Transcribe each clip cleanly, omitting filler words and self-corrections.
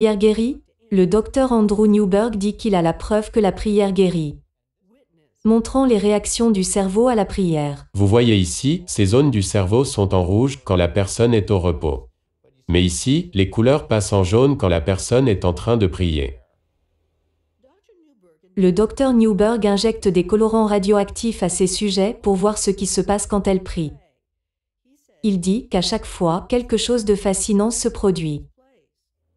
prière guérit? Le docteur Andrew Newberg dit qu'il a la preuve que la prière guérit, montrant les réactions du cerveau à la prière. Vous voyez ici, ces zones du cerveau sont en rouge quand la personne est au repos. Mais ici, les couleurs passent en jaune quand la personne est en train de prier. Le docteur Newberg injecte des colorants radioactifs à ces sujets pour voir ce qui se passe quand elles prient. Il dit qu'à chaque fois, quelque chose de fascinant se produit.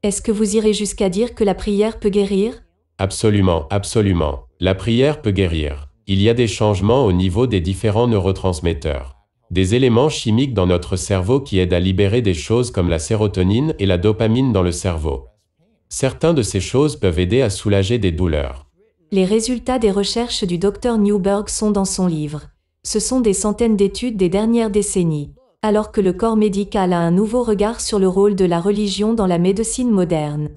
Est-ce que vous irez jusqu'à dire que la prière peut guérir? Absolument, absolument. La prière peut guérir. Il y a des changements au niveau des différents neurotransmetteurs. Des éléments chimiques dans notre cerveau qui aident à libérer des choses comme la sérotonine et la dopamine dans le cerveau. Certaines de ces choses peuvent aider à soulager des douleurs. Les résultats des recherches du Dr Newberg sont dans son livre. Ce sont des centaines d'études des dernières décennies. Alors que le corps médical a un nouveau regard sur le rôle de la religion dans la médecine moderne.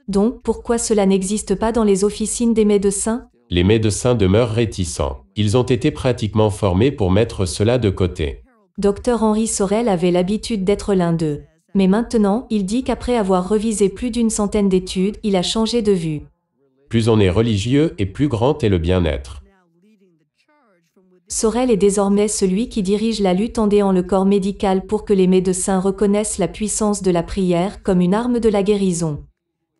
Donc, pourquoi cela n'existe pas dans les officines des médecins? Les médecins demeurent réticents. Ils ont été pratiquement formés pour mettre cela de côté. Dr Henry Sorel avait l'habitude d'être l'un d'eux. Mais maintenant, il dit qu'après avoir revisé plus d'une centaine d'études, il a changé de vue. Plus on est religieux et plus grand est le bien-être. Sorel est désormais celui qui dirige la lutte en aidant le corps médical pour que les médecins reconnaissent la puissance de la prière comme une arme de la guérison.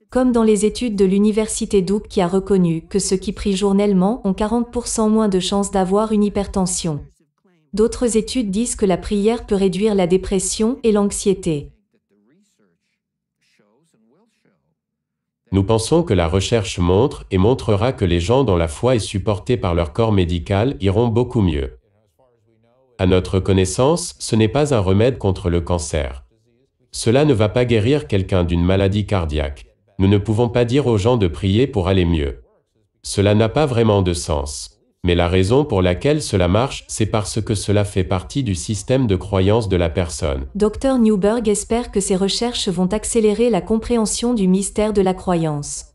Comme dans les études de l'université Duke qui a reconnu que ceux qui prient journellement ont 40% moins de chances d'avoir une hypertension. D'autres études disent que la prière peut réduire la dépression et l'anxiété. Nous pensons que la recherche montre et montrera que les gens dont la foi est supportée par leur corps médical iront beaucoup mieux. À notre connaissance, ce n'est pas un remède contre le cancer. Cela ne va pas guérir quelqu'un d'une maladie cardiaque. Nous ne pouvons pas dire aux gens de prier pour aller mieux. Cela n'a pas vraiment de sens. Mais la raison pour laquelle cela marche, c'est parce que cela fait partie du système de croyance de la personne. Dr Newberg espère que ces recherches vont accélérer la compréhension du mystère de la croyance.